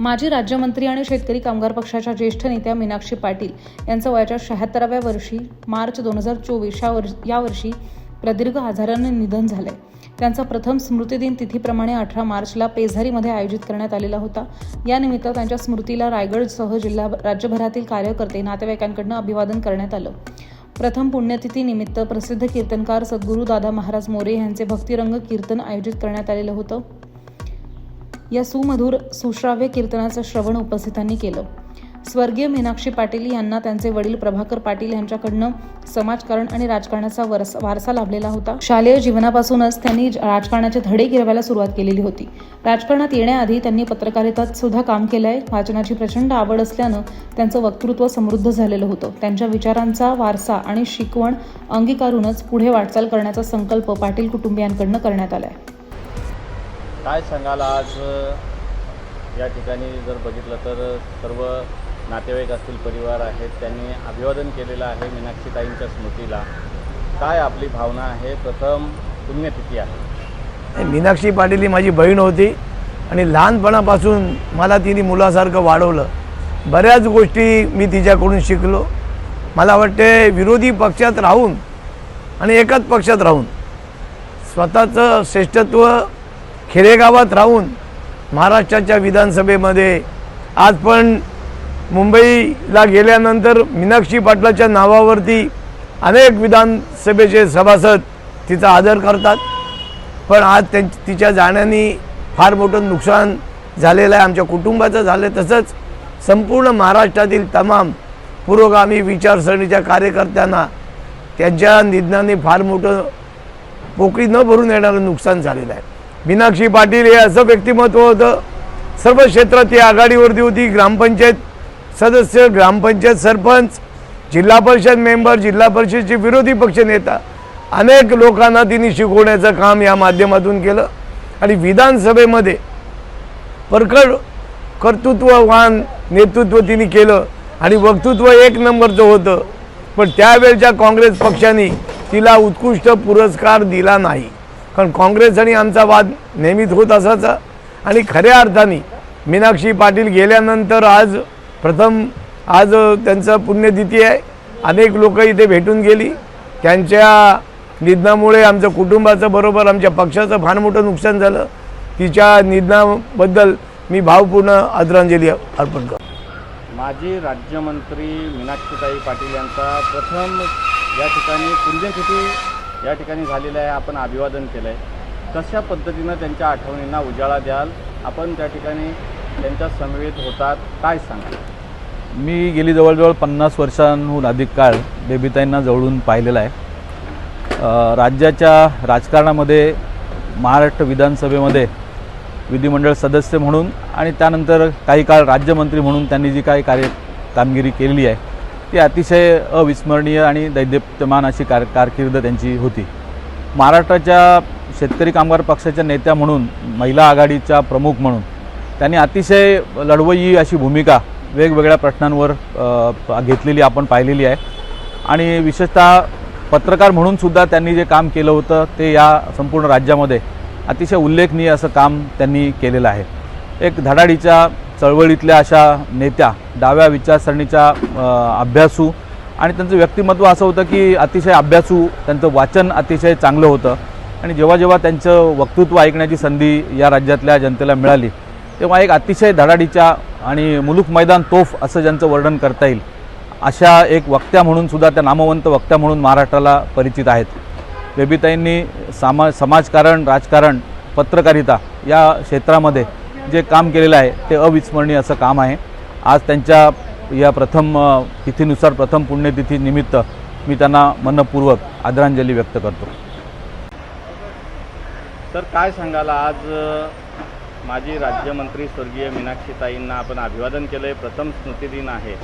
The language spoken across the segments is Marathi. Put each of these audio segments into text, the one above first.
माजी राज्यमंत्री आणि शेतकरी कामगार पक्षाच्या ज्येष्ठ नेत्या मीनाक्षी पाटील यांचं वयाच्या 76व्या वर्षी मार्च 2024 या वर्षी प्रदीर्घ आजाराने निधन झालंय। त्यांचा प्रथम स्मृतिदिन तिथीप्रमाणे 18 मार्चला पेझारीमध्ये आयोजित करण्यात आलेला होता। या निमित्त त्यांच्या स्मृतीला रायगडसह राज्यभरातील कार्यकर्ते नातेवाईकांकडून अभिवादन करण्यात आलं। प्रथम पुण्यतिथी निमित्त प्रसिद्ध कीर्तनकार सद्गुरू दादा महाराज मोरे यांचे भक्तिरंग कीर्तन आयोजित करण्यात आलेलं होतं। या सुमधुर सुश्राव्य कीर्तनाचं श्रवण उपस्थितांनी केलं। स्वर्गीय मीनाक्षी पाटील यांना त्यांचे वडील प्रभाकर पाटील यांच्याकडनं समाजकारण आणि राजकारणाचा वारसा लाभलेला होता। शालेय जीवनापासूनच त्यांनी राजकारणाचे धडे गिरवायला सुरुवात केलेली होती। राजकारणात येण्याआधी त्यांनी पत्रकारितेत सुद्धा काम केलंय। वाचनाची प्रचंड आवड असल्यानं त्यांचं वक्तृत्व समृद्ध झालेलं होतं। त्यांच्या विचारांचा वारसा आणि शिकवण अंगीकारूनच पुढे वाटचाल करण्याचा संकल्प पाटील कुटुंबियांकडनं करण्यात आलाय। काय सांगाल, आज या ठिकाणी जर बघितलं तर सर्व नातेवाईक असतील, परिवार आहेत, त्यांनी अभिवादन केलेलं आहे मीनाक्षीताईंच्या स्मृतीला। काय आपली भावना आहे? प्रथम पुण्यतिथी आहे। मीनाक्षी पाटील ही माझी बहीण होती आणि लहानपणापासून मला तिने मुलासारखं वाढवलं। बऱ्याच गोष्टी मी तिच्याकडून शिकलो। मला वाटते विरोधी पक्षात राहून आणि एकाच पक्षात राहून स्वतःचं श्रेष्ठत्व खेडेगावात राहून महाराष्ट्राच्या विधानसभेमध्ये आज पण मुंबईला गेल्यानंतर मीनाक्षी पाटलाच्या नावावरती अनेक विधानसभेचे सभासद तिचा आदर करतात। पण आज तिच्या जाण्याने फार मोठं नुकसान झालेलं आहे, आमच्या कुटुंबाचं झालं, तसंच संपूर्ण महाराष्ट्रातील तमाम पुरोगामी विचारसरणीच्या कार्यकर्त्यांना त्यांच्या निधनाने फार मोठं पोकळी न भरून येणारं नुकसान झालेलं आहे। मीनाक्षी पाटील हे असं व्यक्तिमत्व होतं, सर्व क्षेत्रात ती आघाडीवरती होती। ग्रामपंचायत सदस्य, ग्रामपंचायत सरपंच, जिल्हा परिषद मेंबर, जिल्हा परिषदचे विरोधी पक्षनेता, अनेक लोकांना तिने शिकवण्याचं काम या माध्यमातून केलं आणि विधानसभेमध्ये परखड कर्तृत्ववान नेतृत्व तिने केलं आणि वक्तृत्व एक नंबरचं होतं। पण त्यावेळच्या काँग्रेस पक्षाने तिला उत्कृष्ट पुरस्कार दिला नाही, कारण काँग्रेस आणि आमचा वाद नेहमीच होत असायचा। आणि खऱ्या अर्थाने मीनाक्षी पाटील गेल्यानंतर आज त्यांचं पुण्यतिथी आहे। अनेक लोक इथे भेटून गेली। त्यांच्या निधनामुळे आमच्या कुटुंबाचं बरोबर आमच्या पक्षाचं फार मोठं नुकसान झालं। तिच्या निधनाबद्दल मी भावपूर्ण आदरांजली अर्पण करतो। माजी राज्यमंत्री मीनाक्षीताई पाटील यांचा प्रथम या ठिकाणी पुण्यतिथी या ठिकाणी झालेलं आहे। आपण अभिवादन केलं आहे। कशा पद्धतीनं त्यांच्या आठवणींना उजाळा द्याल? आपण त्या ठिकाणी त्यांच्या समवेत होतात, काय सांगाल? मी गेली जवळजवळ 50 वर्षांहून अधिक काळ बेबीताईंना जवळून पाहिलेला आहे। राज्याच्या राजकारणामध्ये, महाराष्ट्र विधानसभेमध्ये विधिमंडळ सदस्य म्हणून आणि त्यानंतर काही काळ राज्यमंत्री म्हणून त्यांनी जी काही कामगिरी केलेली आहे ती अतिशय अविस्मरणीय आणि दैदिप्यमान अशी कारकीर्द त्यांची होती। महाराष्ट्राच्या शेतकरी कामगार पक्षाच्या नेत्या म्हणून, महिला आघाडीच्या प्रमुख म्हणून त्यांनी अतिशय लढवय्यी अशी भूमिका वेगवेगळ्या प्रश्नांवर घेतलेली आपण पाहिलेली आहे। आणि विशेषतः पत्रकार म्हणून सुद्धा त्यांनी जे काम केलं होतं ते या संपूर्ण राज्यामध्ये अतिशय उल्लेखनीय असं काम त्यांनी केलेलं आहे। एक धडाडीच्या चळवळीतल्या अशा नेत्या, डाव्या विचारसरणीच्या अभ्यासू, आणि त्यांचं व्यक्तिमत्व असं होतं की अतिशय अभ्यासू, त्यांचं वाचन अतिशय चांगलं होतं। आणि जेव्हा जेव्हा त्यांचं वक्तृत्व ऐकण्याची संधी या राज्यातल्या जनतेला मिळाली तेव्हा एक अतिशय धडाडीच्या आणि मुलूक मैदान तोफ असं ज्यांचं वर्णन करता येईल अशा एक वक्त्या म्हणून सुद्धा, त्या नामवंत वक्त्या म्हणून महाराष्ट्राला परिचित आहेत। बेबीताईंनी समाजकारण, राजकारण, पत्रकारिता या क्षेत्रामध्ये जे काम केलेलं आहे ते अविस्मरणीय असं काम आहे। आज त्यांच्या या प्रथम तिथीनुसार, प्रथम पुण्यतिथी निमित्त मी त्यांना मनपूर्वक आदरांजली व्यक्त करतो। तर काय सांगाल, आज माजी राज्यमंत्री स्वर्गीय मीनाक्षीताईंना आपण अभिवादन केलं आहे, प्रथम स्मृतिदिन आहे,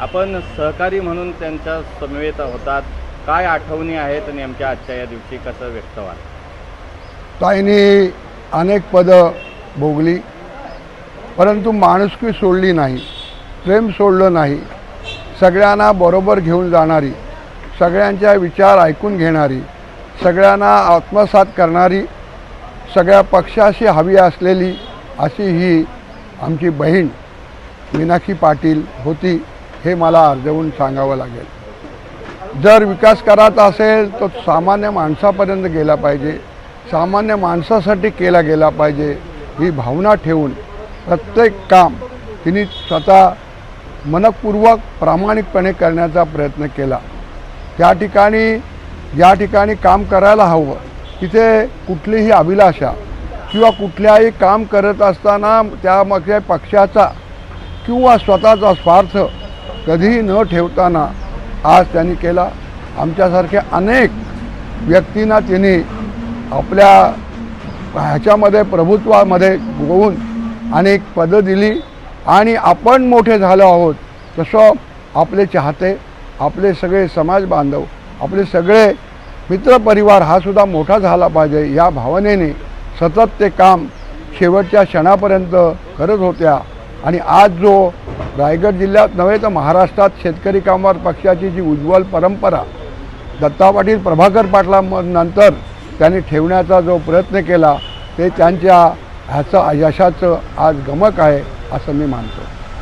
आपण सहकारी म्हणून त्यांच्या समवेत होतात, काय आठवणी आहेत नेमक्या आजच्या या दिवशी, कसं व्यक्त व्हाल? ताईंनी अनेक पदं भोगली, परंतु माणुसकी सोडली नाही, प्रेम सोडलं नाही। सगळ्यांना बरोबर घेऊन जाणारी, सगळ्यांच्या विचार ऐकून घेणारी, सगळ्यांना आत्मसात करणारी, सगळ्या पक्षाशी हवी असलेली अशी ही आमची बहीण मीनाक्षी पाटील होती हे मला अर्जवून सांगावं लागेल. जर विकास करायचा असेल तर सामान्य माणसापर्यंत गेला पाहिजे, सामान्य माणसासाठी केला गेला पाहिजे ही भावना ठेवून प्रत्येक काम तिने स्वतः मनपूर्वक प्रामाणिकपणे करण्याचा प्रयत्न केला. त्या ठिकाणी ज्या ठिकाणी काम करायला हवं तिथे कुठलीही अभिलाषा किंवा कुठल्याही काम करत असताना त्यामागे पक्षाचा किंवा स्वतःचा स्वार्थ कधीही न ठेवताना आज त्यांनी केला. आमच्यासारख्या अनेक व्यक्तींना त्यांनी आपल्या ह्याच्यामध्ये प्रभुत्वामध्ये होऊन अनेक पदं दिली आणि आपण मोठे झालो आहोत तसं आपले चाहते, आपले सगळे समाज बांधव, आपले सगळे मित्रपरिवार हा सुद्धा मोठा झाला पाहिजे या भावनेने सतत ते काम शेवटच्या क्षणापर्यंत करत होत्या. आणि आज जो रायगड जिल्ह्यात नव्हे तर महाराष्ट्रात शेतकरी कामगार पक्षाची जी उज्ज्वल परंपरा दत्ता पाटील प्रभाकर पाटलांनंतर त्यांनी ठेवण्याचा जो प्रयत्न केला ते त्यांच्या ह्याचं यशाचं आज गमक आहे असं मी मानतो.